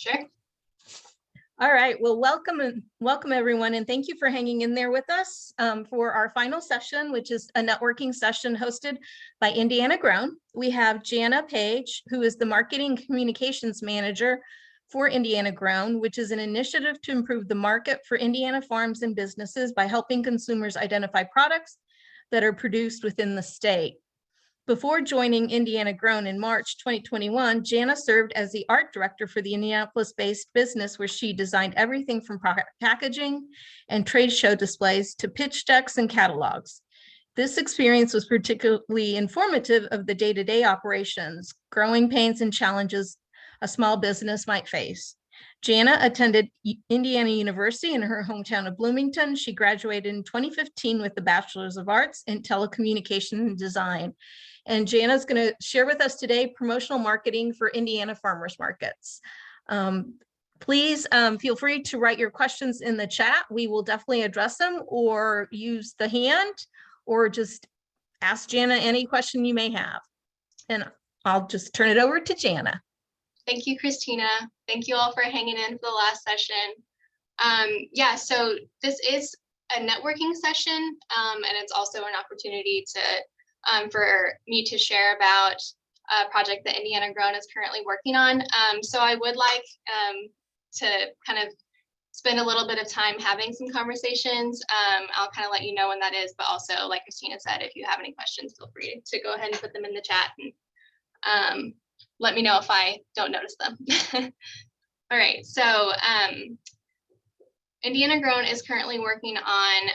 Sure. All right, well, welcome everyone, and thank you for hanging in there with us for our final session, which is a networking session hosted by Indiana Grown. We have Janna Page, who is the Marketing Communications Manager for Indiana Grown, which is an initiative to improve the market for Indiana farms and businesses by helping consumers identify products that are produced within the state. Before joining Indiana Grown in March 2021, Janna served as the art director for the Indianapolis-based business, where she designed everything from packaging and trade show displays to pitch decks and catalogs. This experience was particularly informative of the day-to-day operations, growing pains and challenges a small business might face. Janna attended Indiana University in her hometown of Bloomington. She graduated in 2015 with a Bachelor's of Arts in Telecommunication and Design. And Janna's going to share with us today promotional marketing for Indiana farmers markets. Please feel free to write your questions in the chat. We will definitely address them, or use the hand, or just ask Janna any question you may have. And I'll just turn it over to Janna. Thank you, Christina. Thank you all for hanging in for the last session. Yeah, so this is a networking session, and it's also an opportunity to for me to share about a project that Indiana Grown is currently working on. So I would like to kind of spend a little bit of time having some conversations. I'll kind of let you know when that is, but also, like Christina said, if you have any questions, feel free to go ahead and put them in the chat, and let me know if I don't notice them. All right, so Indiana Grown is currently working on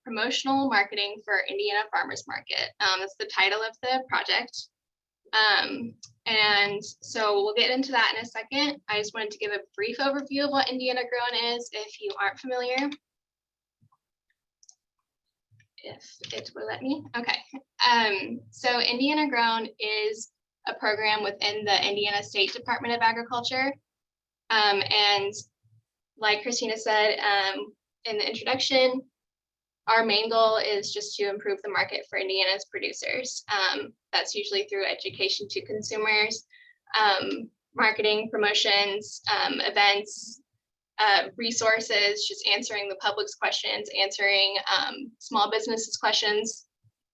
promotional marketing for Indiana Farmers Market. That's the title of the project. And so we'll get into that in a second. I just wanted to give a brief overview of what Indiana Grown is, if you aren't familiar. If it will let me. Okay. So Indiana Grown is a program within the Indiana State Department of Agriculture. And like Christina said in the introduction, our main goal is just to improve the market for Indiana's producers. That's usually through education to consumers, marketing, promotions, events, resources, just answering the public's questions, answering small businesses' questions,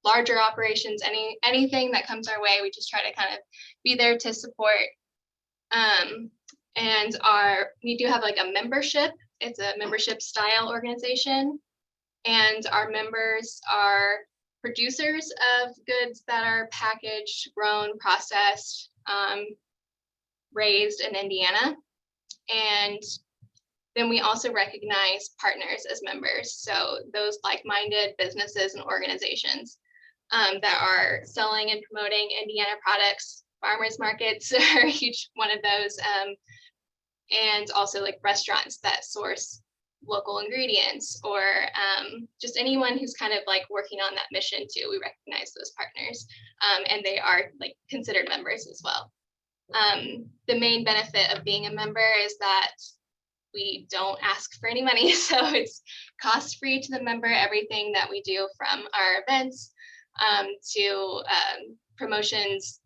larger operations, anything that comes our way. We just try to kind of be there to support. And we do have like a membership. It's a membership style organization. And our members are producers of goods that are packaged, grown, processed, raised in Indiana. And then we also recognize partners as members. So those like-minded businesses and organizations that are selling and promoting Indiana products. Farmers markets are a huge one of those. And also like restaurants that source local ingredients, or just anyone who's kind of like working on that mission too. We recognize those partners, and they are like considered members as well. The main benefit of being a member is that we don't ask for any money, so it's cost-free to the member. Everything that we do, from our events to promotions,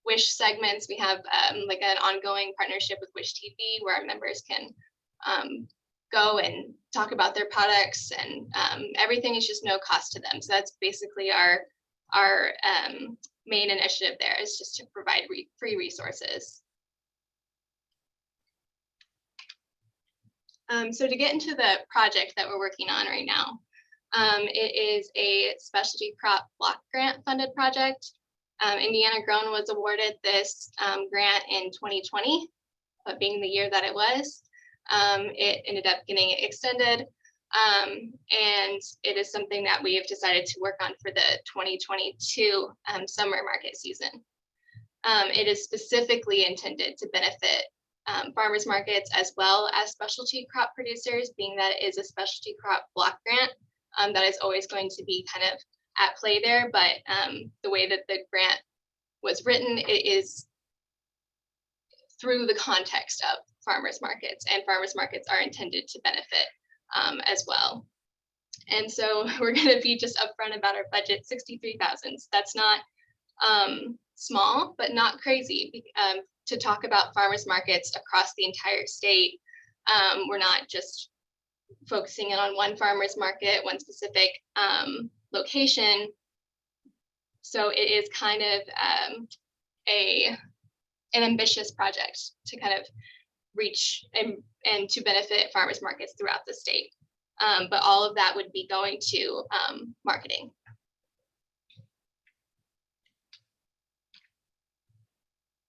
Wish segments. We have like an ongoing partnership with Wish TV, where our members can go and talk about their products, and everything is just no cost to them. So that's basically our main initiative there, is just to provide free resources. So to get into the project that we're working on right now, it is a specialty crop block grant funded project. Indiana Grown was awarded this grant in 2020, being the year that it was. It ended up getting extended, and it is something that we have decided to work on for the 2022 summer market season. It is specifically intended to benefit farmers markets as well as specialty crop producers, being that it is a specialty crop block grant. That is always going to be kind of at play there, but the way that the grant was written, it is through the context of farmers markets, and farmers markets are intended to benefit as well. And so we're going to be just upfront about our budget. 63,000. That's not small, but not crazy. to talk about farmers markets across the entire state. We're not just focusing in on one farmers market, one specific location. So it is kind of an ambitious project to kind of reach and to benefit farmers markets throughout the state. But all of that would be going to marketing.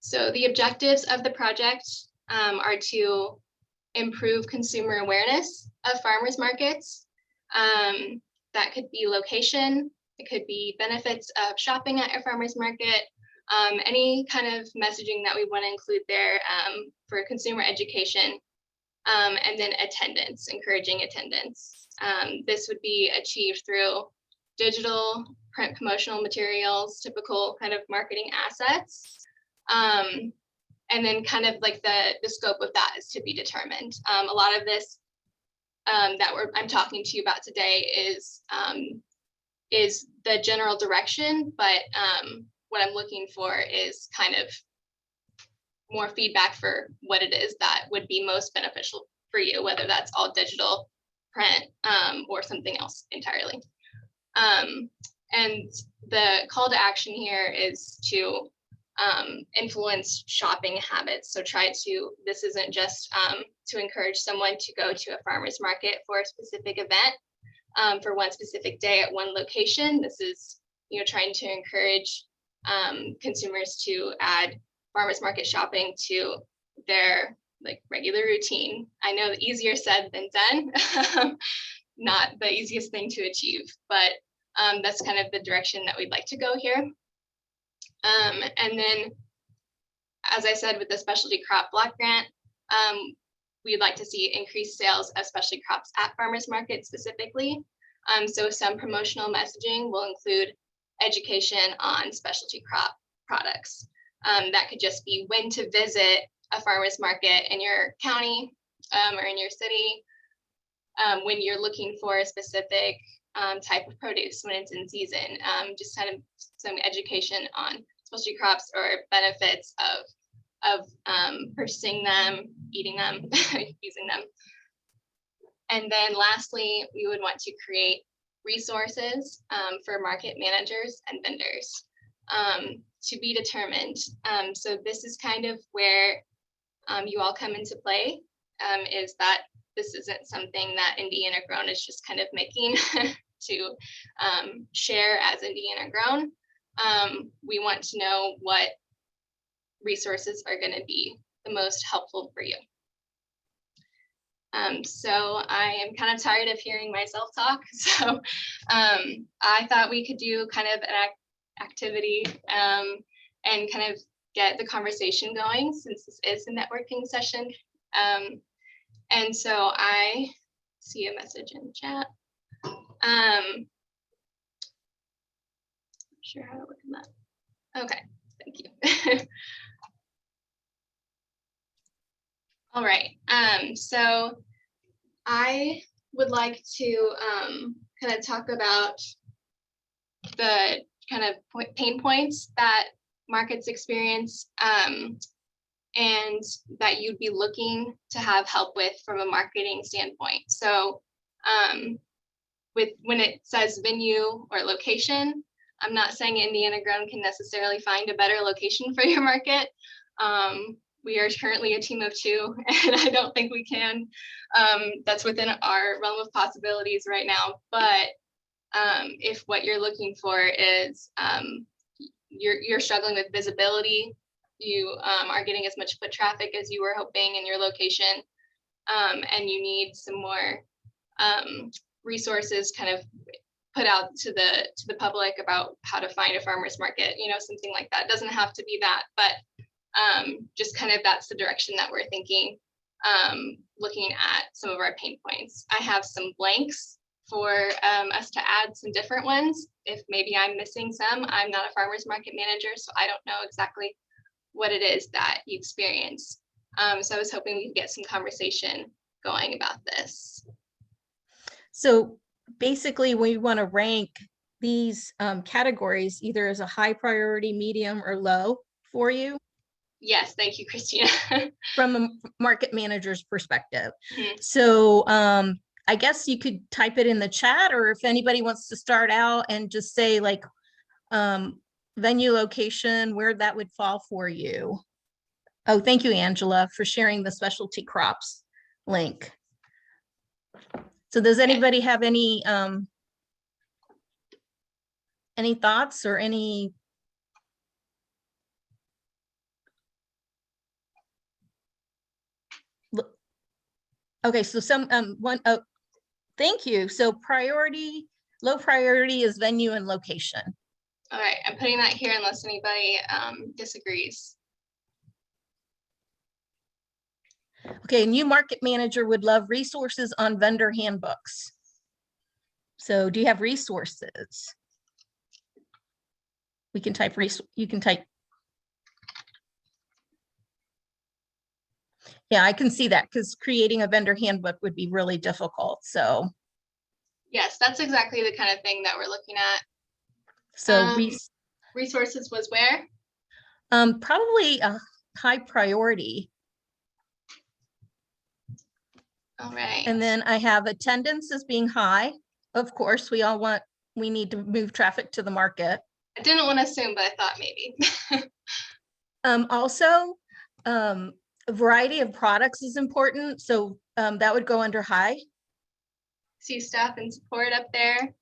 So the objectives of the project are to improve consumer awareness of farmers markets. That could be location, it could be benefits of shopping at a farmers market, any kind of messaging that we want to include there for consumer education, and then attendance, encouraging attendance. This would be achieved through digital, print promotional materials, typical kind of marketing assets. And then kind of like the scope of that is to be determined. A lot of this that I'm talking to you about today is the general direction, but what I'm looking for is kind of more feedback for what it is that would be most beneficial for you, whether that's all digital, print, or something else entirely. And the call to action here is to influence shopping habits. So this isn't just to encourage someone to go to a farmer's market for a specific event, for one specific day at one location. This is, trying to encourage consumers to add farmer's market shopping to their regular routine. I know easier said than done, not the easiest thing to achieve, but that's kind of the direction that we'd like to go here. And then, as I said, with the specialty crop block grant, we'd like to see increased sales of specialty crops at farmers markets specifically. So some promotional messaging will include education on specialty crop products. That could just be when to visit a farmer's market in your county or in your city, when you're looking for a specific type of produce when it's in season, just kind of some education on specialty crops or benefits of purchasing them, eating them, using them. And then lastly, we would want to create resources for market managers and vendors to be determined. So this is kind of where you all come into play, is that this isn't something that Indiana Grown is just kind of making to share as Indiana Grown. We want to know what resources are going to be the most helpful for you. So I am kind of tired of hearing myself talk. So I thought we could do kind of an activity and kind of get the conversation going, since this is a networking session. And so I see a message in the chat. Not sure how to look at that. Okay, thank you. All right, so I would like to kind of talk about the kind of pain points that markets experience and that you'd be looking to have help with from a marketing standpoint. So when it says venue or location, I'm not saying Indiana Grown can necessarily find a better location for your market. We are currently a team of 2, and I don't think we can. That's within our realm of possibilities right now. But if what you're looking for is you're struggling with visibility, you are getting as much foot traffic as you were hoping in your location, and you need some more resources kind of put out to the public about how to find a farmer's market, something like that. It doesn't have to be that, but just kind of that's the direction that we're thinking, looking at some of our pain points. I have some blanks for us to add some different ones. If maybe I'm missing some, I'm not a farmer's market manager, so I don't know exactly what it is that you experience. So I was hoping we could get some conversation going about this. So basically, we want to rank these categories either as a high priority, medium, or low for you. Yes, thank you, Christina. from a market manager's perspective. Mhm. So I guess you could type it in the chat, or if anybody wants to start out and just say like venue location, where that would fall for you. Oh, thank you, Angela, for sharing the specialty crops link. So does anybody have any thoughts or any? Okay, so thank you. So low priority is venue and location. All right, I'm putting that here unless anybody disagrees. Okay, new market manager would love resources on vendor handbooks. So do you have resources? We can type you can type. Yeah, I can see that because creating a vendor handbook would be really difficult. So yes, that's exactly the kind of thing that we're looking at. So resources was where? Probably a high priority. All right. And then I have attendance as being high. Of course, we need to move traffic to the market. I didn't want to assume, but I thought maybe. Also, a variety of products is important. So that would go under high. See staff and support up there.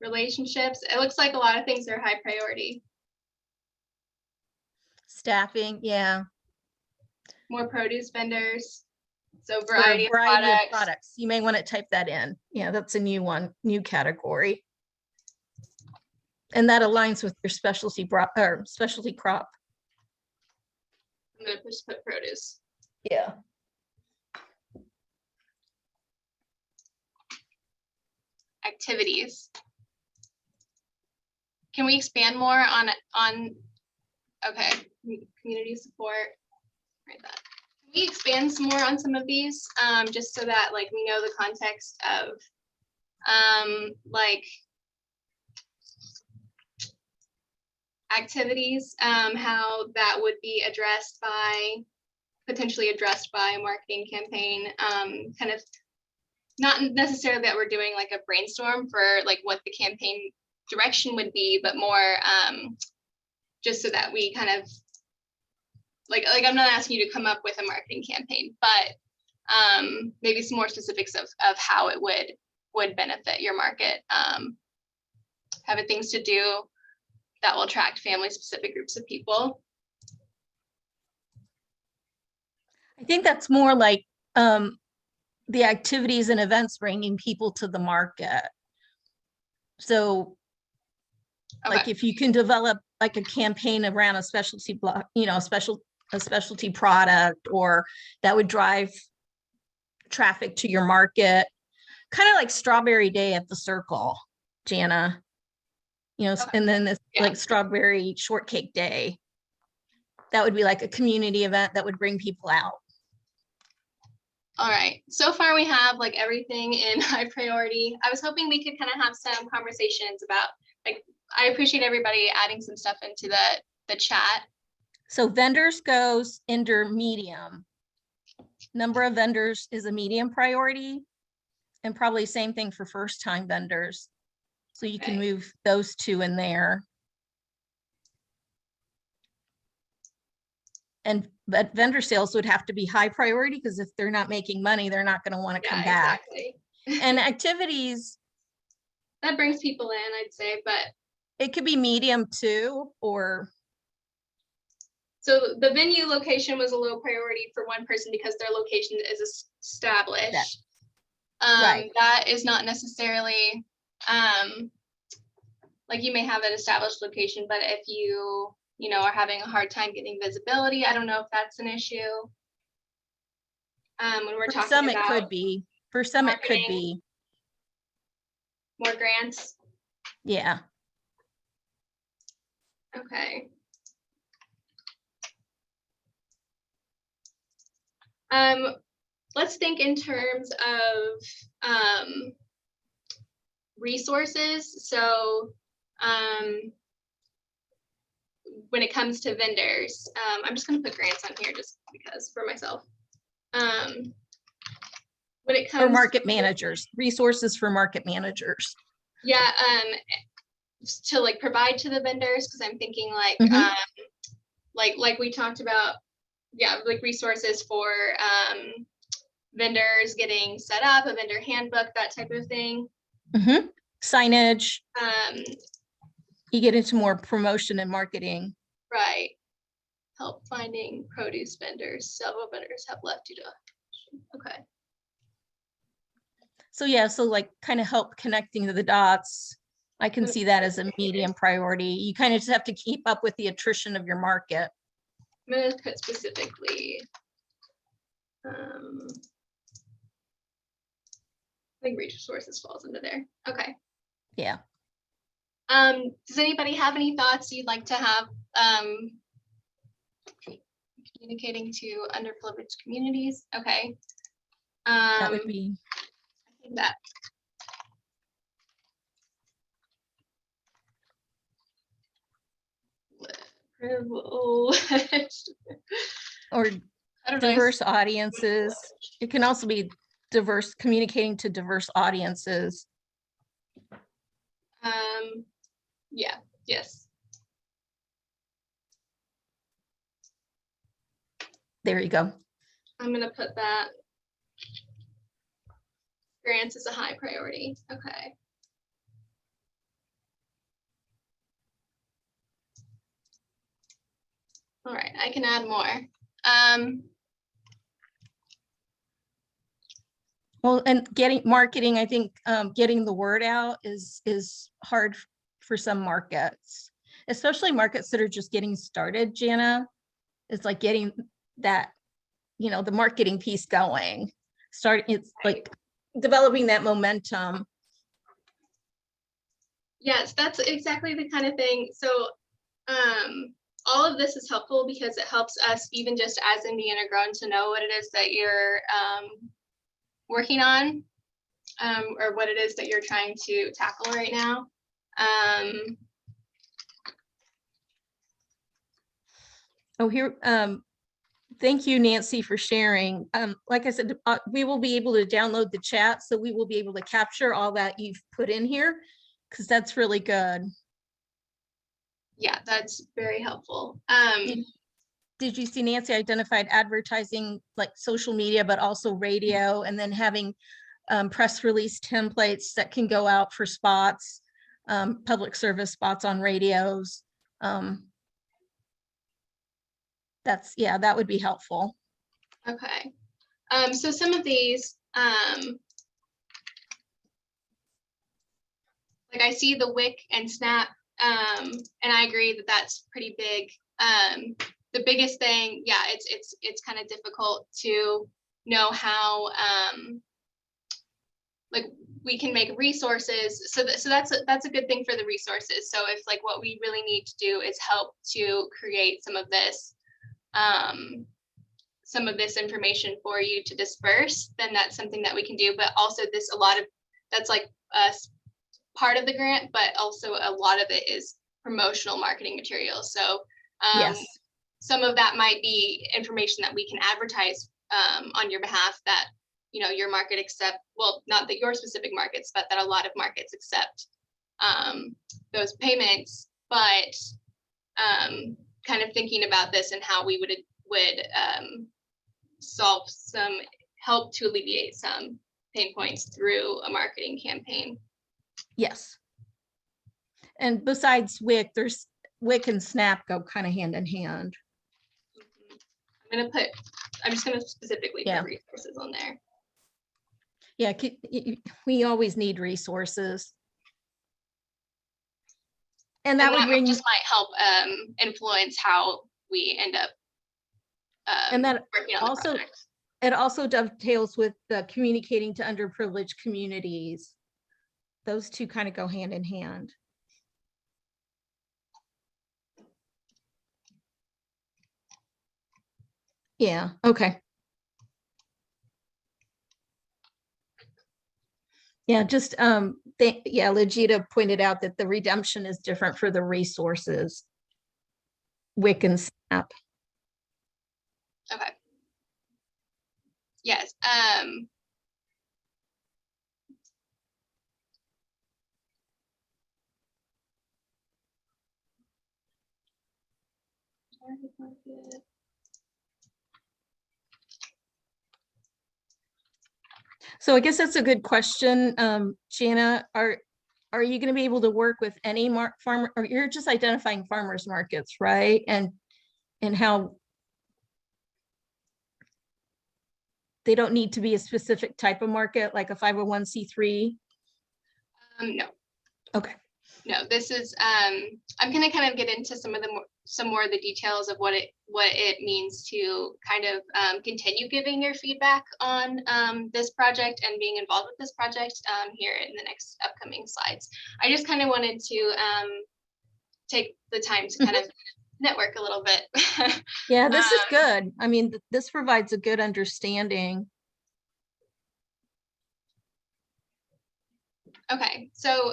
Relationships. It looks like a lot of things are high priority. Staffing, yeah. More produce vendors. So For a variety of products. You may want to type that in. Yeah, that's a new one, new category. And that aligns with your specialty crop. I'm going to just put produce. Yeah. Activities. Can we expand more on okay, community support, right, that. Can we expand some more on some of these, just so that like we know the context of like activities, how that would be potentially addressed by a marketing campaign, kind of not necessarily that we're doing like a brainstorm for like what the campaign direction would be, but more just so that we kind of like I'm not asking you to come up with a marketing campaign, but maybe some more specifics of how it would benefit your market. Having things to do that will attract family-specific groups of people. I think that's more like the activities and events bringing people to the market. So okay. Like if you can develop like a campaign around a specialty block, a specialty product, or that would drive traffic to your market, kind of like Strawberry Day at the Circle, Janna, okay. And then this like Strawberry Shortcake Day. That would be like a community event that would bring people out. All right, so far we have like everything in high priority. I was hoping we could kind of have some conversations about like, I appreciate everybody adding some stuff into the chat. So vendors goes under medium. Number of vendors is a medium priority, and probably same thing for first time vendors. So you can move those two in there. But vendor sales would have to be high priority because if they're not making money, they're not going to want to come back. Exactly. And activities. That brings people in, I'd say, but. It could be medium too, or. So the venue location was a low priority for one person because their location is established. Right. That is not necessarily, like you may have an established location, but if you are having a hard time getting visibility, I don't know if that's an issue. When we're talking some about it could be. For some marketing, it could be. More grants. Yeah. Okay. Let's think in terms of resources. So when it comes to vendors, I'm just going to put grants on here just because for myself. When it comes or market managers, resources for market managers. Yeah, to like provide to the vendors, because I'm thinking like like we talked about, yeah, like resources for vendors getting set up, a vendor handbook, that type of thing. Signage. You get into more promotion and marketing. Right. Help finding produce vendors. Several vendors have left due to. Okay. So yeah, so like kind of help connecting to the dots. I can see that as a medium priority. You kind of just have to keep up with the attrition of your market. I'm going to put specifically. I think resources falls into there. Okay. Yeah. Does anybody have any thoughts you'd like to have communicating to underprivileged communities? Okay. That would be. I think that. Or diverse audiences. It can also be diverse, communicating to diverse audiences. Yeah, yes. There you go. I'm gonna put that. Grants is a high priority. Okay. All right, I can add more. Well, and getting marketing, I think getting the word out is hard for some markets, especially markets that are just getting started, Janna. It's like getting that, you know, the marketing piece going. It's like developing that momentum. Yes, that's exactly the kind of thing. So all of this is helpful because it helps us, even just as Indiana Grown, to know what it is that you're working on, or what it is that you're trying to tackle right now. Thank you, Nancy, for sharing. Like I said, we will be able to download the chat, so we will be able to capture all that you've put in here, because that's really good. Yeah, that's very helpful. Did you see Nancy identified advertising, like social media, but also radio, and then having press release templates that can go out for spots, public service spots on radios. That would be helpful. Okay. So some of these, like I see the WIC and SNAP, and I agree that that's pretty big. The biggest thing, yeah, it's kind of difficult to know how like we can make resources. So that's a good thing for the resources. So if like what we really need to do is help to create some of this information for you to disperse, then that's something that we can do. But also that's like part of the grant, but also a lot of it is promotional marketing materials. So yes, some of that might be information that we can advertise on your behalf that, you know, your market accept, well, not that your specific markets, but that a lot of markets accept those payments. But kind of thinking about this and how we would help to alleviate some pain points through a marketing campaign. Yes. And besides WIC, there's WIC and SNAP go kind of hand in hand. I'm just gonna specifically put resources on there. Yeah, we always need resources. And that would bring, just might help influence how we end up and that working on also, it also dovetails with the communicating to underprivileged communities. Those two kind of go hand in hand. Yeah, okay. Yeah, just Legita pointed out that the redemption is different for the resources. WIC and SNAP. Okay. Yes. So I guess that's a good question. Janna, are you going to be able to work with any farmer, or you're just identifying farmers markets, right? And how they don't need to be a specific type of market, like a 501c3? No. Okay. No, this is I'm gonna kind of get into some more of the details of what it means to kind of continue giving your feedback on this project and being involved with this project here in the next upcoming slides. I just kind of wanted to take the time to kind of network a little bit. Yeah, this is good. I mean, this provides a good understanding. Okay, so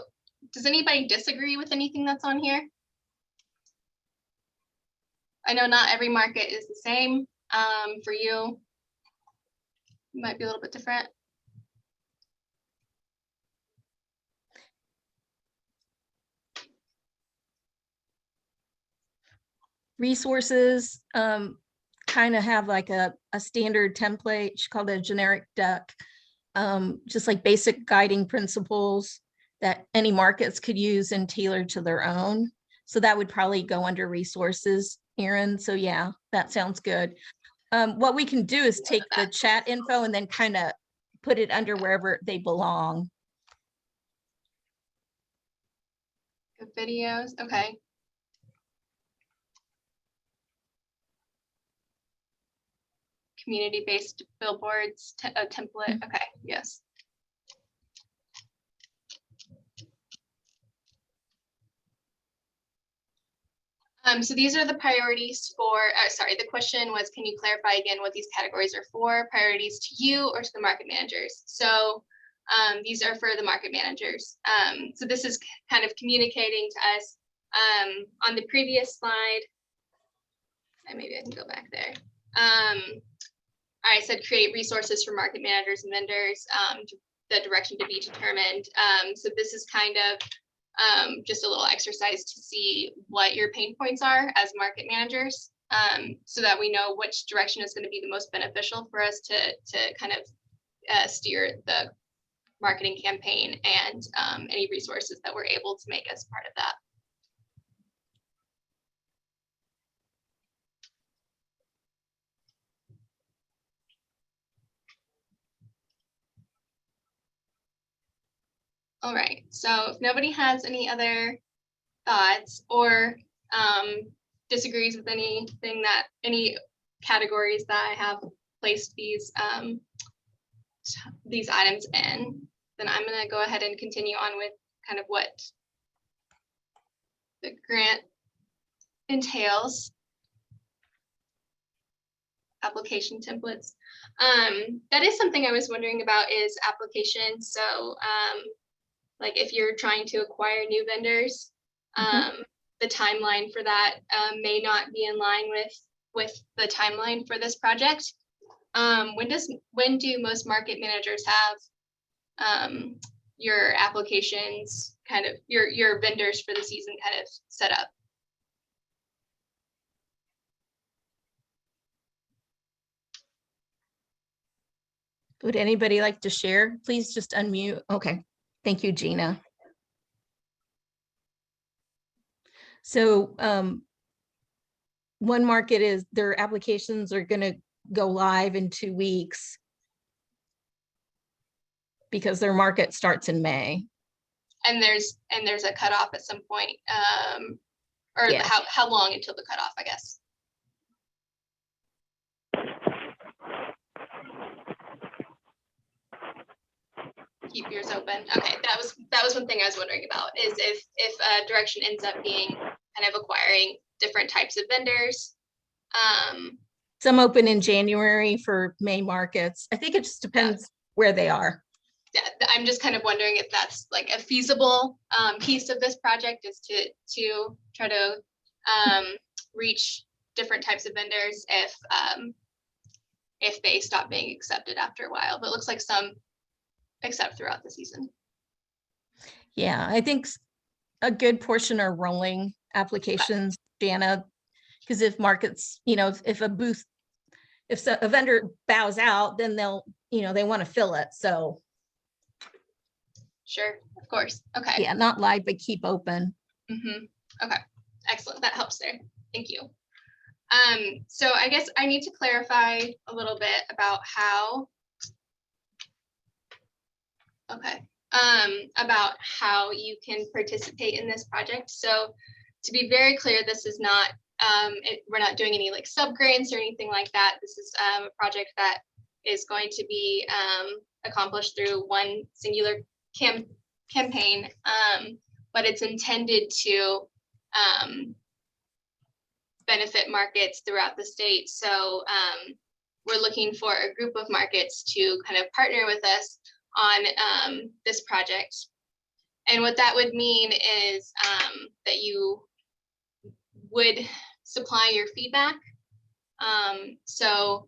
does anybody disagree with anything that's on here? I know not every market is the same. For you, it might be a little bit different. Resources kind of have like a standard template called a generic deck, just like basic guiding principles that any markets could use and tailor to their own. So that would probably go under resources, Erin. So yeah, that sounds good. What we can do is take the chat info and then kind of put it under wherever they belong. Good videos, okay. Community-based billboards, a template, okay, yes. So these are the priorities for, sorry, the question was, can you clarify again what these categories are for? Priorities to you or to the market managers? So these are for the market managers. So this is kind of communicating to us on the previous slide. And maybe I can go back there. I said create resources for market managers and vendors, the direction to be determined. So this is kind of just a little exercise to see what your pain points are as market managers, so that we know which direction is going to be the most beneficial for us to kind of steer the marketing campaign and any resources that we're able to make as part of that. All right, so if nobody has any other thoughts or disagrees with anything that any categories that I have placed these items in, then I'm going to go ahead and continue on with kind of what the grant entails. Application templates. That is something I was wondering about, is applications. So like if you're trying to acquire new vendors, the timeline for that may not be in line with the timeline for this project. When do most market managers have your applications, kind of your vendors for the season kind of set up? Would anybody like to share? Please just unmute. Okay, thank you, Gina. So one market is their applications are going to go live in 2 weeks because their market starts in May. And there's a cutoff at some point, or yeah. How long until the cutoff, I guess? Keep yours open. Okay, that was one thing I was wondering about, is if direction ends up being kind of acquiring different types of vendors. Some open in January for May markets. I think it just depends where they are. Yeah, I'm just kind of wondering if that's like a feasible piece of this project, is to try to reach different types of vendors if they stop being accepted after a while. But it looks like some accept throughout the season. Yeah, I think a good portion are rolling applications, Janna, because if markets, if a booth, if a vendor bows out, then they'll, they want to fill it. So sure, of course. Okay. Yeah, not live, but keep open. Okay, excellent. That helps there. Thank you. So I guess I need to clarify a little bit about how, about how you can participate in this project. So to be very clear, this is not, we're not doing any like sub-grants or anything like that. This is a project that is going to be accomplished through one singular campaign, but it's intended to benefit markets throughout the state. So we're looking for a group of markets to kind of partner with us on this project. And what that would mean is that you would supply your feedback. So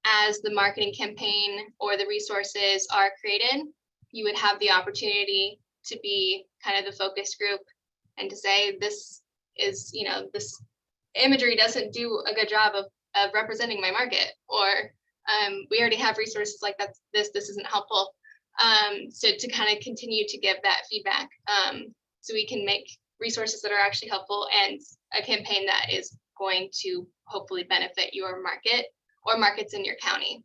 as the marketing campaign or the resources are created, you would have the opportunity to be kind of the focus group and to say, this is, this imagery doesn't do a good job of representing my market, or we already have resources like that. This isn't helpful. So to kind of continue to give that feedback, so we can make resources that are actually helpful and a campaign that is going to hopefully benefit your market or markets in your county.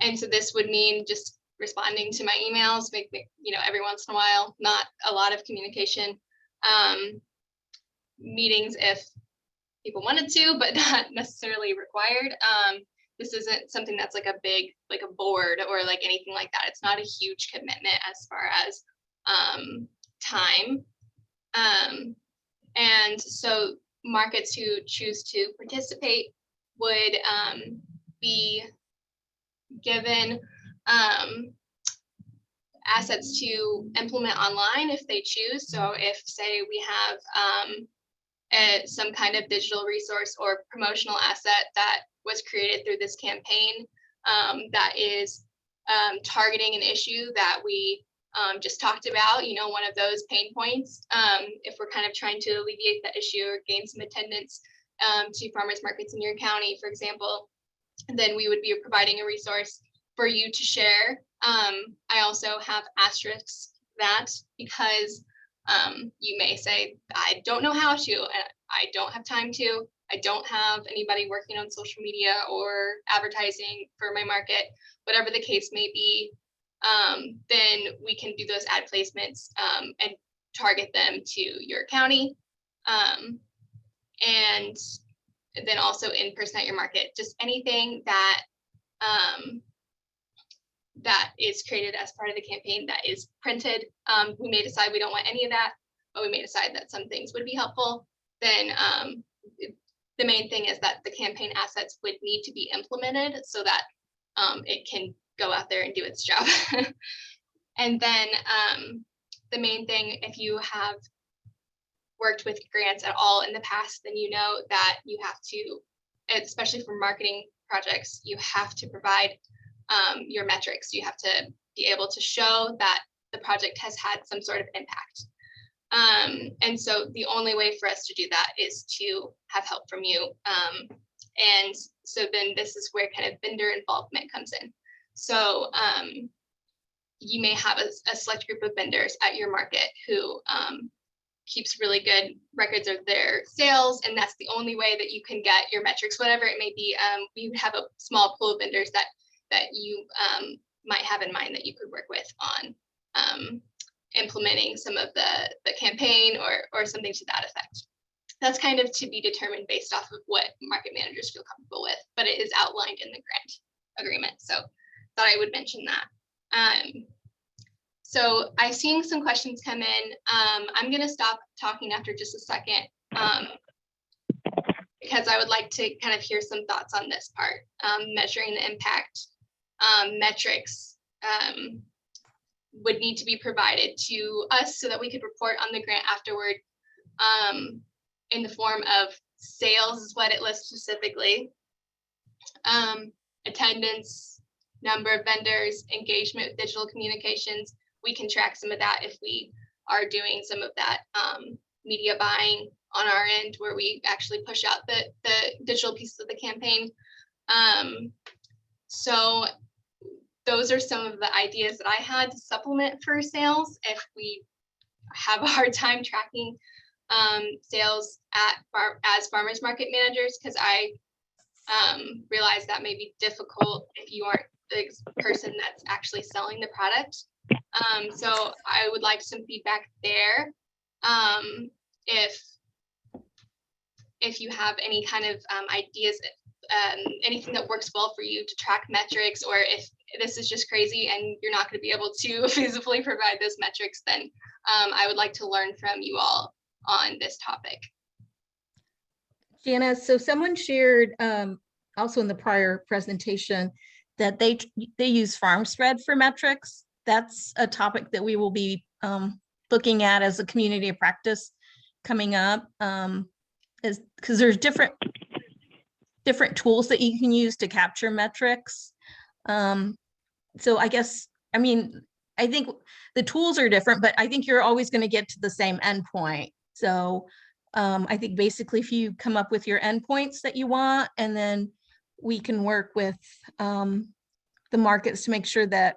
And so this would mean just responding to my emails, every once in a while, not a lot of communication, meetings if people wanted to, but not necessarily required. This isn't something that's like a big, like a board or like anything like that. It's not a huge commitment as far as time. And so markets who choose to participate would be given assets to implement online if they choose. So if, say, we have some kind of digital resource or promotional asset that was created through this campaign that is targeting an issue that we just talked about, one of those pain points, if we're kind of trying to alleviate that issue or gain some attendance to farmers markets in your county, for example, then we would be providing a resource for you to share. I also have asterisks that because you may say, I don't know how to, I don't have time to, I don't have anybody working on social media or advertising for my market, whatever the case may be, then we can do those ad placements and target them to your county. And then also in person at your market, just anything that that is created as part of the campaign that is printed. We may decide we don't want any of that, but we may decide that some things would be helpful. Then the main thing is that the campaign assets would need to be implemented so that it can go out there and do its job. And then the main thing, if you have worked with grants at all in the past, then you know that you have to, especially for marketing projects, you have to provide your metrics. You have to be able to show that the project has had some sort of impact. And so the only way for us to do that is to have help from you. And so then this is where kind of vendor involvement comes in. So you may have a select group of vendors at your market who keeps really good records of their sales, and that's the only way that you can get your metrics, whatever it may be. We have a small pool of vendors that you might have in mind that you could work with on implementing some of the campaign or something to that effect. That's kind of to be determined based off of what market managers feel comfortable with, but it is outlined in the grant agreement. So thought I would mention that. So I've seen some questions come in. I'm going to stop talking after just a second because I would like to kind of hear some thoughts on this part. Measuring the impact metrics would need to be provided to us so that we could report on the grant afterward. in the form of sales is what it lists specifically, attendance, number of vendors, engagement with digital communications. We can track some of that if we are doing some of that media buying on our end, where we actually push out the digital pieces of the campaign. So those are some of the ideas that I had to supplement for sales if we have a hard time tracking sales as farmers market managers, because I realize that may be difficult if you aren't the person that's actually selling the product. So I would like some feedback there. If you have any kind of ideas, anything that works well for you to track metrics, or if this is just crazy and you're not going to be able to feasibly provide those metrics, then I would like to learn from you all on this topic. Janna, so someone shared also in the prior presentation that they use FarmSpread for metrics. That's a topic that we will be looking at as a community of practice coming up, because there's different tools that you can use to capture metrics. So I guess, I mean, I think the tools are different, but I think you're always going to get to the same endpoint. So I think basically if you come up with your endpoints that you want, and then we can work with the markets to make sure that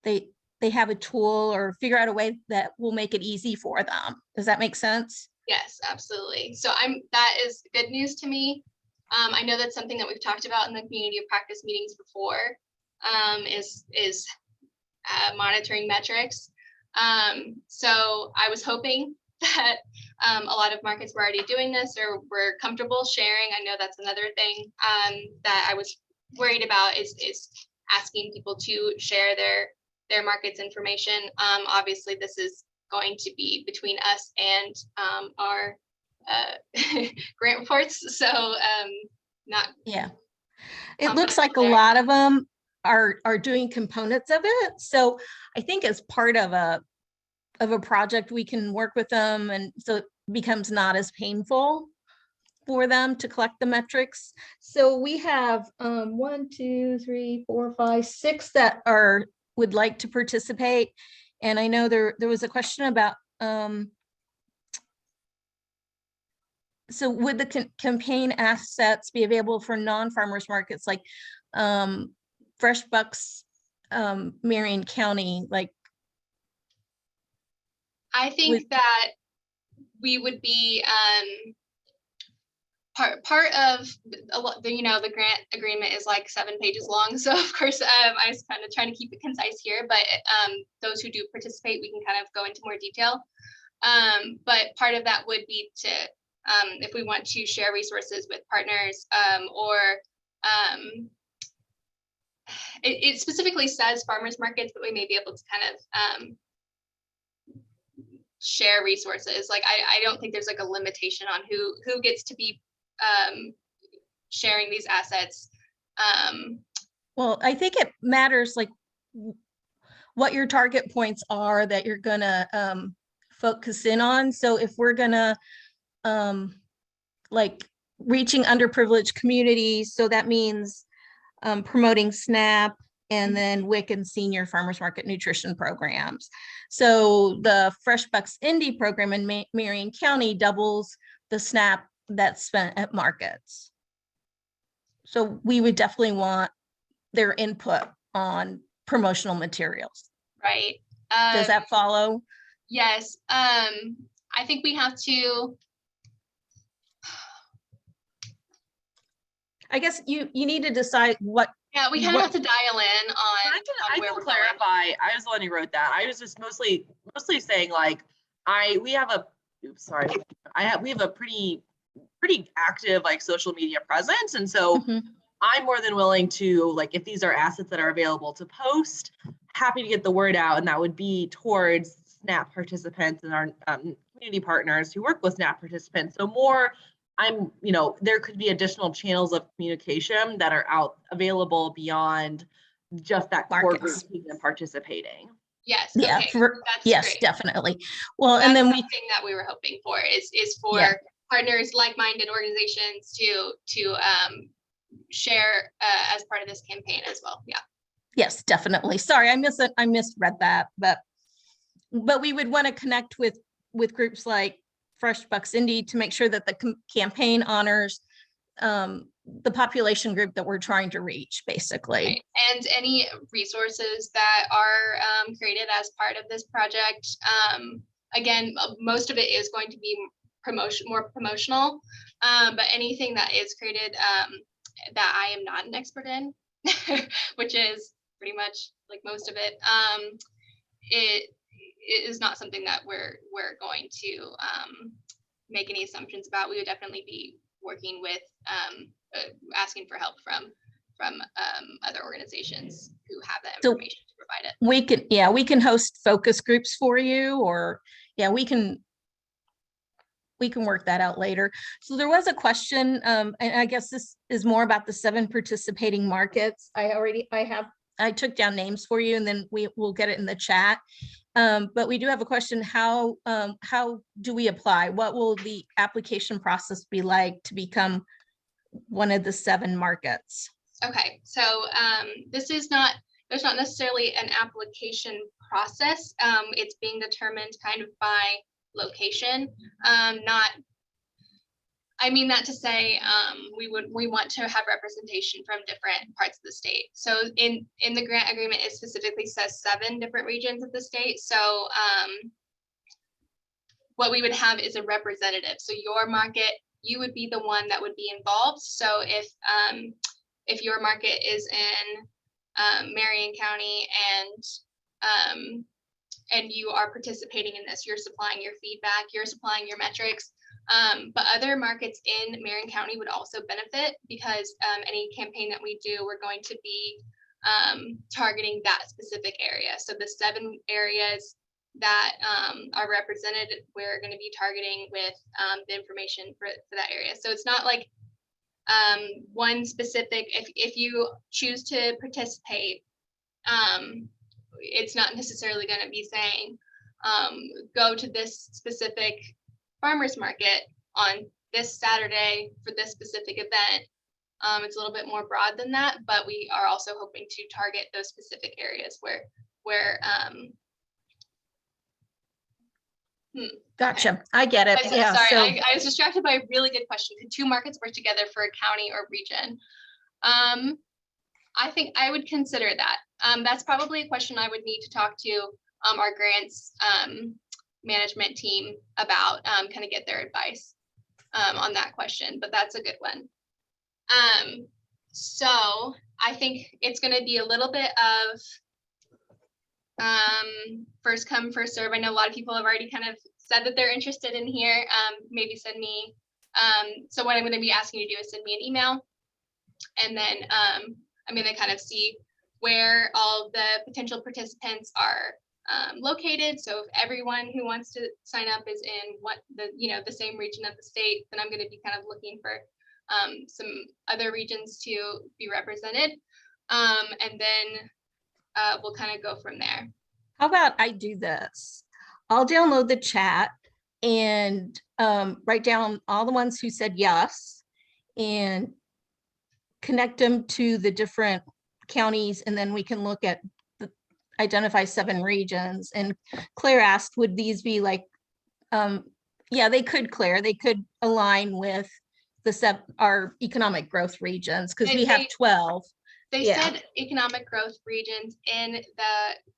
they have a tool or figure out a way that will make it easy for them. Does that make sense? Yes, absolutely. So that is good news to me. I know that's something that we've talked about in the community of practice meetings before, is monitoring metrics. So I was hoping that a lot of markets were already doing this or were comfortable sharing. I know that's another thing that I was worried about is asking people to share their markets information. Obviously, this is going to be between us and our grant reports. So not. Yeah. It looks like a lot of them are doing components of it. So I think as part of a project, we can work with them, and so it becomes not as painful for them to collect the metrics. So we have 1, 2, 3, 4, 5, 6 that would like to participate. And I know there was a question about so would the campaign assets be available for non-farmers markets like Fresh Bucks, Marion County? Like, I think that we would be part of the grant agreement is like 7 pages long. So of course I was kind of trying to keep it concise here, but those who do participate, we can kind of go into more detail. But part of that would be to if we want to share resources with partners, or it specifically says farmers markets, but we may be able to kind of share resources. Like I don't think there's like a limitation on who gets to be sharing these assets. Well, I think it matters like what your target points are that you're gonna focus in on. So if we're gonna like reaching underprivileged communities, so that means promoting SNAP and then WIC and senior farmers market nutrition programs. So the Fresh Bucks Indie program in Marion County doubles the SNAP that's spent at markets. So we would definitely want their input on promotional materials. Right. Does that follow? Yes. I think we have to. I guess you need to decide what. Yeah, we kind of have to dial in on. I can clarify. I was the one who wrote that. I was just mostly saying like we have a pretty active like social media presence, and so I'm more than willing to, like, if these are assets that are available to post, happy to get the word out, and that would be towards SNAP participants and our community partners who work with SNAP participants. So more, there could be additional channels of communication that are available beyond just that core group and participating. Yes. Yeah. Okay. Yes, great. definitely. Well, that's and then something that we were hoping for is for partners, like-minded organizations to share as part of this campaign as well. Yeah. Yes, definitely. Sorry, I misread that, but we would want to connect with groups like Fresh Bucks Indie to make sure that the campaign honors the population group that we're trying to reach, basically. Right. And any resources that are created as part of this project, again, most of it is going to be more promotional, but anything that is created that I am not an expert in, which is pretty much like most of it, it is not something that we're going to make any assumptions about. We would definitely be working with asking for help from other organizations who have that information to provide it. We can host focus groups for you, or we can work that out later. So there was a question, and I guess this is more about the 7 participating markets. I took down names for you, and then we'll get it in the chat. But we do have a question: how do we apply? What will the application process be like to become one of the 7 markets? Okay, so there's not necessarily an application process. It's being determined kind of by location. I mean that to say, we want to have representation from different parts of the state. So in the grant agreement, it specifically says 7 different regions of the state. So what we would have is a representative. So your market, you would be the one that would be involved. So if your market is in Marion County and you are participating in this, you're supplying your feedback, you're supplying your metrics. But other markets in Marion County would also benefit, because any campaign that we do, we're going to be targeting that specific area. So the 7 areas that are represented, we're going to be targeting with the information for that area. So it's not like one specific, if you choose to participate, it's not necessarily going to be saying go to this specific farmers market on this Saturday for this specific event. It's a little bit more broad than that, but we are also hoping to target those specific areas where Gotcha. Okay. I get it. Yeah. Sorry, I was distracted by a really good question. Could 2 markets work together for a county or region? I think I would consider that. That's probably a question I would need to talk to our grants management team about, kind of get their advice on that question, but that's a good one. So I think it's going to be a little bit of first come, first serve. I know a lot of people have already kind of said that they're interested in here. Maybe send me, so what I'm going to be asking you to do is send me an email, and then I'm going to kind of see where all the potential participants are located. So if everyone who wants to sign up is in the same region of the state, then I'm going to be kind of looking for some other regions to be represented, and then we'll kind of go from there. How about I do this? I'll download the chat and write down all the ones who said yes and connect them to the different counties, and then we can look at identify 7 regions. And Claire asked, would these be like, yeah, they could, Claire, they could align with our economic growth regions, because we have 12. They said economic growth regions in the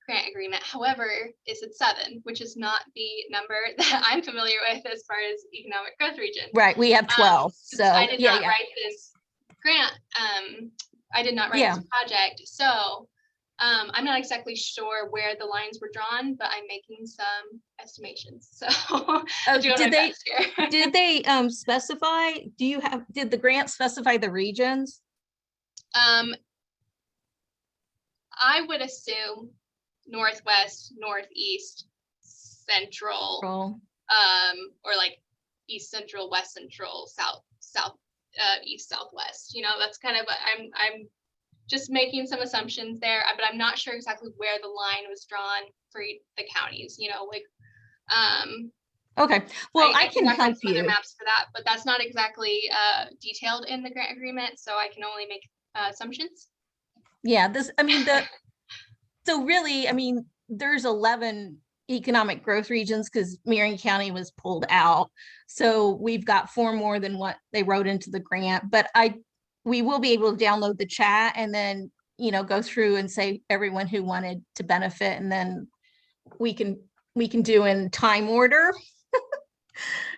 grant agreement. However, it said 7, which is not the number that I'm familiar with as far as economic growth region. Right, we have 12. So I did not write this grant. I did not write this project. So I'm not exactly sure where the lines were drawn, but I'm making some estimations. So did they specify? Did the grant specify the regions? I would assume Northwest, Northeast, Central, or like East Central, West Central, South, East, Southwest. That's kind of I'm just making some assumptions there, but I'm not sure exactly where the line was drawn for the counties. Okay, well, I can help reference other you. maps for that, but that's not exactly detailed in the grant agreement, so I can only make assumptions. Yeah, so really, I mean, there's 11 economic growth regions because Marion County was pulled out. So we've got 4 more than what they wrote into the grant, but we will be able to download the chat and then, go through and say everyone who wanted to benefit, and then we can do in time order.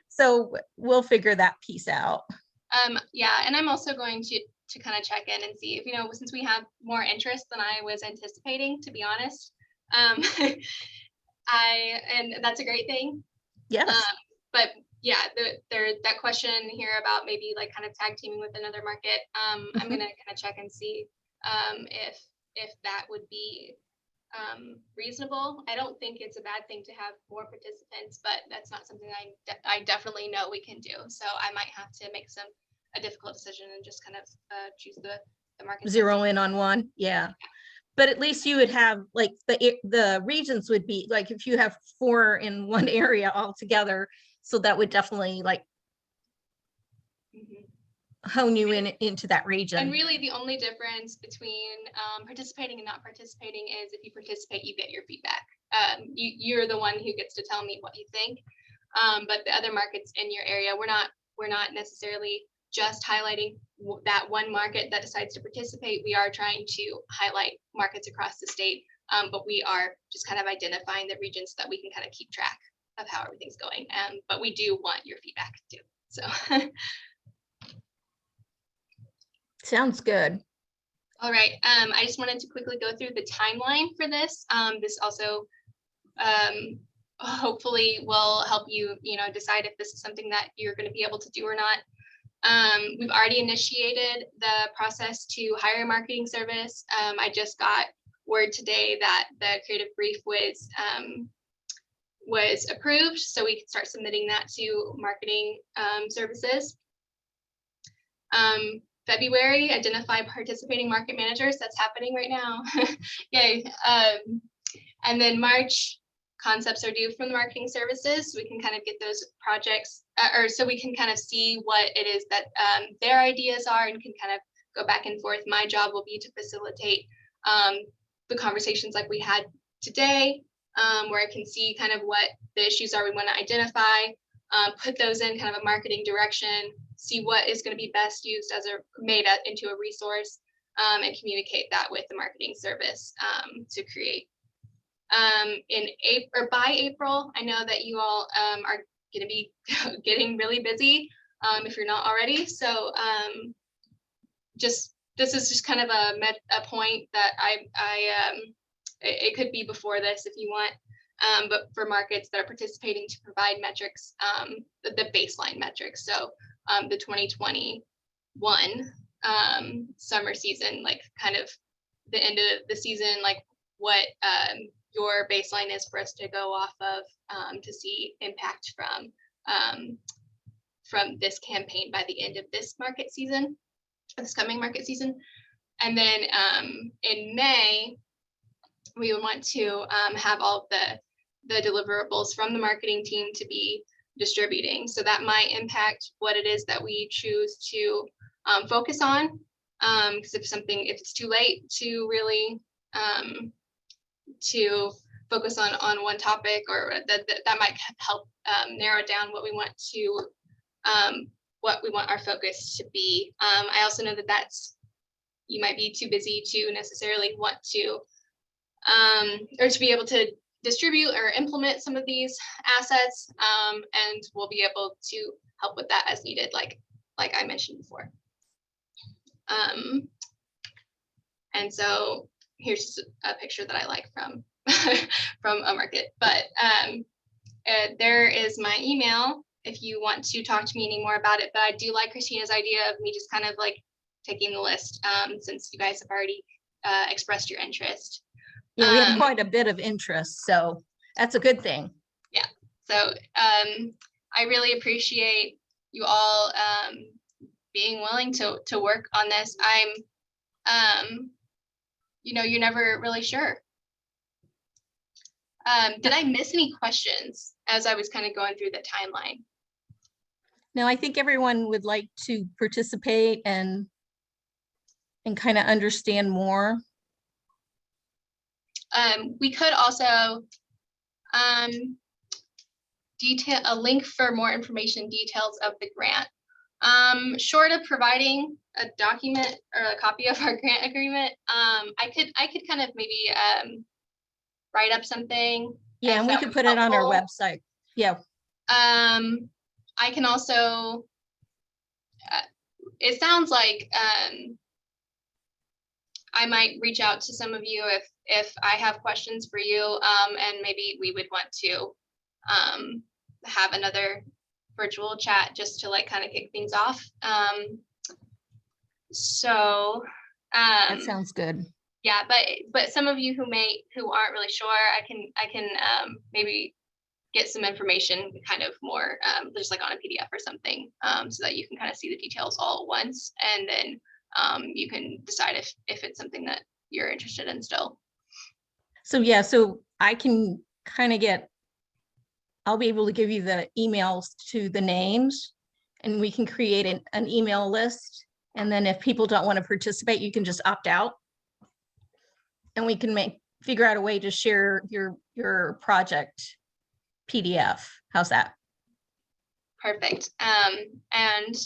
So we'll figure that piece out. Yeah, and I'm also going to kind of check in and see if, since we have more interest than I was anticipating, to be honest. And that's a great thing. Yes. But yeah, there's that question here about maybe like kind of tag teaming with another market. I'm gonna kind of check and see if that would be reasonable. I don't think it's a bad thing to have more participants, but that's not something I definitely know we can do. So I might have to make a difficult decision and just kind of choose the market. Zero in on one. Yeah. But at least you would have like the regions would be like, if you have 4 in one area all together, so that would definitely like hone you into that region. And really the only difference between participating and not participating is if you participate, you get your feedback. You're the one who gets to tell me what you think. But the other markets in your area, we're not necessarily just highlighting that one market that decides to participate. We are trying to highlight markets across the state, but we are just kind of identifying the regions so that we can kind of keep track of how everything's going. But we do want your feedback too. So. Sounds good. All right. I just wanted to quickly go through the timeline for this. This also hopefully will help you, decide if this is something that you're going to be able to do or not. We've already initiated the process to hire a marketing service. I just got word today that the creative brief was approved, so we can start submitting that to marketing services. February, identify participating market managers. That's happening right now. Yay. And then March, concepts are due from the marketing services. So we can kind of get those projects, or so we can kind of see what it is that their ideas are and can kind of go back and forth. My job will be to facilitate the conversations like we had today, where I can see kind of what the issues are we want to identify, put those in kind of a marketing direction, see what is going to be best used into a resource, and communicate that with the marketing service to create. In April or by April, I know that you all are going to be getting really busy if you're not already. So this is just kind of a point that it could be before this if you want. But for markets that are participating to provide metrics, the baseline metrics. So the 2021 summer season, like kind of the end of the season, like what your baseline is for us to go off of to see impact from this campaign by the end of this coming market season. And then in May, we would want to have all of the deliverables from the marketing team to be distributing. So that might impact what it is that we choose to focus on. Because if it's too late to really to focus on one topic, or that might help narrow down what we want our focus to be. I also know that you might be too busy to necessarily want to or to be able to distribute or implement some of these assets, and we'll be able to help with that as needed, like I mentioned before. And so here's just a picture that I like from from a market, but there is my email if you want to talk to me any more about it. But I do like Christina's idea of me just kind of like taking the list, since you guys have already expressed your interest. Yeah, we have quite a bit of interest, so that's a good thing. Yeah, so I really appreciate you all being willing to work on this. You're never really sure. Did I miss any questions as I was kind of going through the timeline? No, I think everyone would like to participate and kind of understand more. We could also detail a link for more information, details of the grant. Short of providing a document or a copy of our grant agreement, I could kind of maybe write up something. Yeah, and we could put it on our website. Yeah. I can also, it sounds like I might reach out to some of you if I have questions for you, and maybe we would want to have another virtual chat just to like kind of kick things off. That sounds good. Yeah, but some of you who aren't really sure, I can maybe get some information kind of more just like on a PDF or something, so that you can kind of see the details all at once, and then you can decide if it's something that you're interested in still. So yeah, so I can kind of I'll be able to give you the emails to the names, and we can create an email list. And then if people don't want to participate, you can just opt out. And we can figure out a way to share your project PDF. How's that? Perfect. And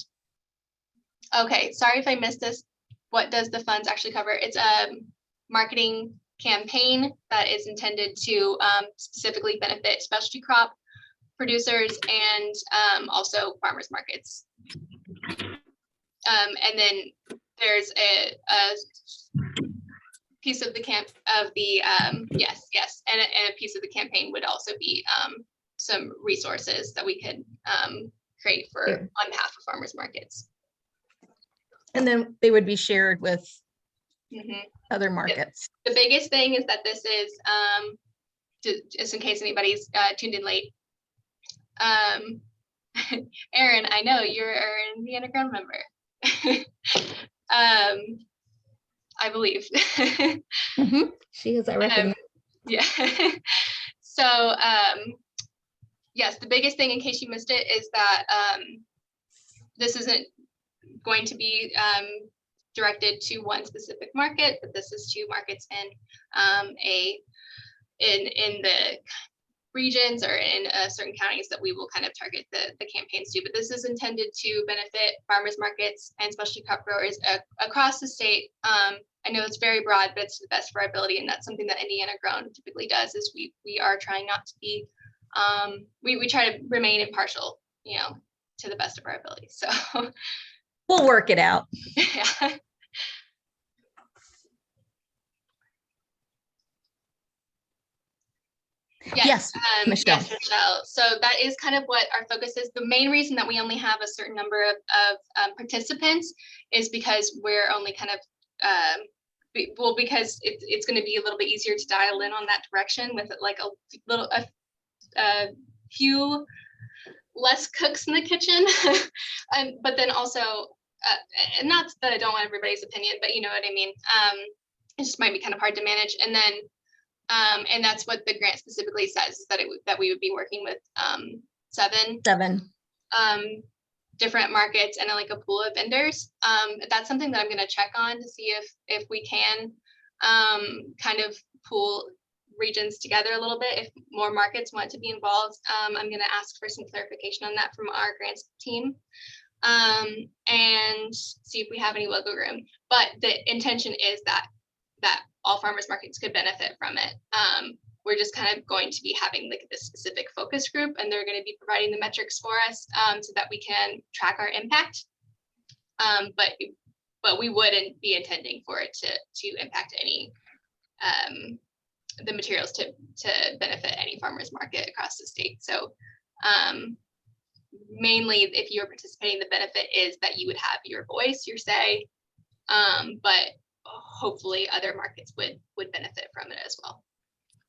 okay, sorry if I missed this. What does the funds actually cover? It's a marketing campaign that is intended to specifically benefit specialty crop producers and also farmers markets. And then there's a piece of the yes, and a piece of the campaign would also be some resources that we could create on behalf of farmers markets. And then they would be shared with other markets. The biggest thing is that this is just in case anybody's tuned in late. Erin, I know you're an Indiana Grown member. I believe. She is, I reckon. Yeah. So yes, the biggest thing, in case you missed it, is that this isn't going to be directed to one specific market, but this is to markets in the regions or in certain counties that we will kind of target the campaigns to. But this is intended to benefit farmers markets and specialty crop growers across the state. I know it's very broad, but it's to the best of our ability, and that's something that Indiana Grown typically does. Is we are trying not to be we try to remain impartial, to the best of our ability. So we'll work it out. Yeah. Yes, Michelle. Yes, Michelle. So that is kind of what our focus is. The main reason that we only have a certain number of participants is because we're only kind of because it's going to be a little bit easier to dial in on that direction with like a few less cooks in the kitchen. But then also, and not that I don't want everybody's opinion, but you know what I mean. It just might be kind of hard to manage. And then and that's what the grant specifically says, is that we would be working with seven different markets and like a pool of vendors. That's something that I'm going to check on to see if we can kind of pool regions together a little bit. If more markets want to be involved, I'm going to ask for some clarification on that from our grants team, and see if we have any wiggle room. But the intention is that all farmers markets could benefit from it. We're just kind of going to be having like this specific focus group, and they're going to be providing the metrics for us so that we can track our impact. But we wouldn't be intending for it to impact any the materials to benefit any farmers market across the state. So mainly, if you're participating, the benefit is that you would have your voice, your say, but hopefully other markets would benefit from it as well.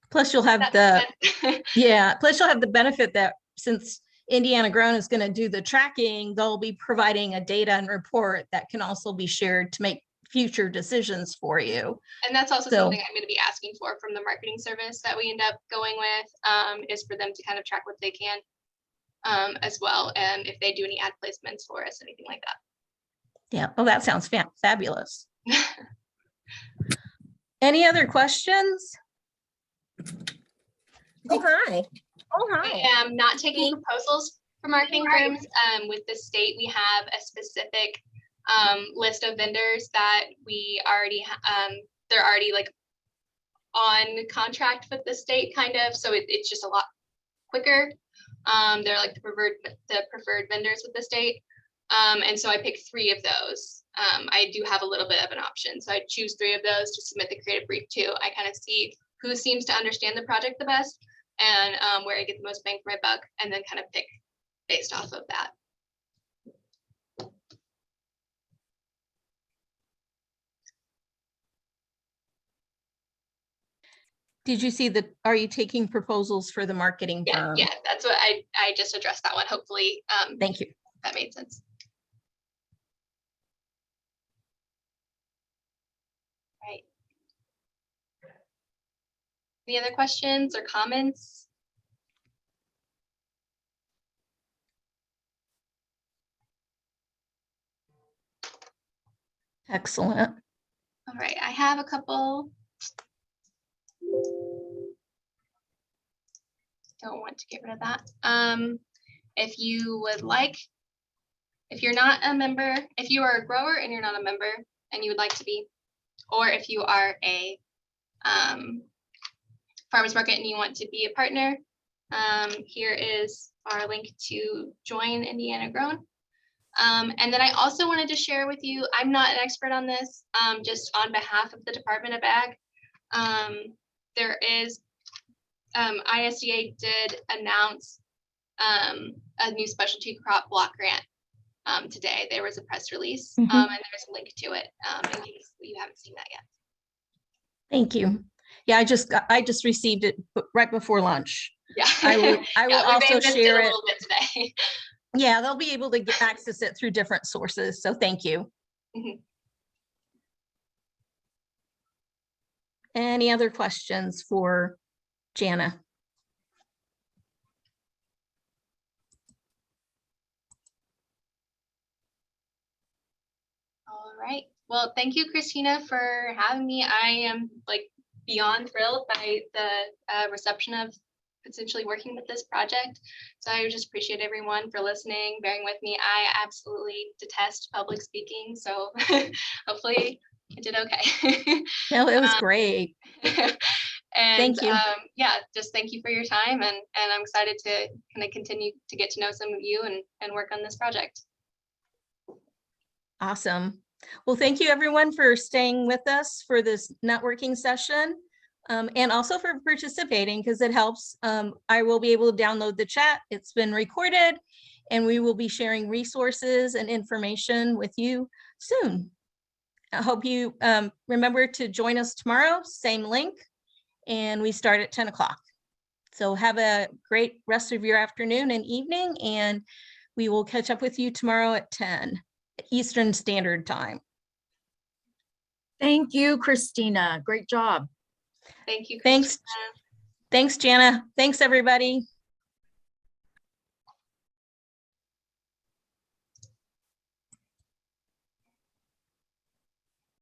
Plus you'll have plus you'll have the benefit that since Indiana Grown is going to do the tracking, they'll be providing a data and report that can also be shared to make future decisions for you. And that's also So- something I'm going to be asking for from the marketing service that we end up going with, is for them to kind of track what they can as well. And if they do any ad placements for us, anything like that. Yeah, well, that sounds fabulous. Any other questions? Oh, hi. Oh, I hi. am not taking proposals for marketing firms. With the state, we have a specific list of vendors that we already, they're already like on contract with the state kind of, so it's just a lot quicker. They're like the preferred vendors with the state. And so I picked 3 of those. I do have a little bit of an option. So I choose 3 of those to submit the creative brief to. I kind of see who seems to understand the project the best and where I get the most bang for my buck, and then kind of pick based off of that. Did you see are you taking proposals for the marketing firm? Yeah, that's what I just addressed that one. Hopefully Thank you. that made sense. Right. Any other questions or comments? Excellent. All right, I have a couple. Don't want to get rid of that. If you would like, if you're not a member, if you are a grower and you're not a member and you would like to be, or if you are a farmers market and you want to be a partner, here is our link to join Indiana Grown. And then I also wanted to share with you, I'm not an expert on this, just on behalf of the Department of Ag. There is, ISDA did announce a new specialty crop block grant today. There was a press release and there's a link to it in case you haven't seen that yet. Thank you. Yeah, I just received it right before lunch. Yeah, I will yeah, we also may have missed it share a it. little bit today. Yeah, they'll be able to access it through different sources. So thank you. Mhm. Any other questions for Janna? All right. Well, thank you, Christina, for having me. I am like beyond thrilled by the reception of potentially working with this project. So I just appreciate everyone for listening, bearing with me. I absolutely detest public speaking, so hopefully I did okay. No, it was great. And Thank you. yeah, just thank you for your time, and I'm excited to kind of continue to get to know some of you and work on this project. Awesome. Well, thank you everyone for staying with us for this networking session and also for participating because it helps. I will be able to download the chat. It's been recorded and we will be sharing resources and information with you soon. I hope you remember to join us tomorrow, same link, and we start at 10 o'clock. So have a great rest of your afternoon and evening, and we will catch up with you tomorrow at 10 Eastern Standard Time. Thank you, Christina. Great job. Thank you, Thanks. Christina. Thanks, Janna. Thanks, everybody.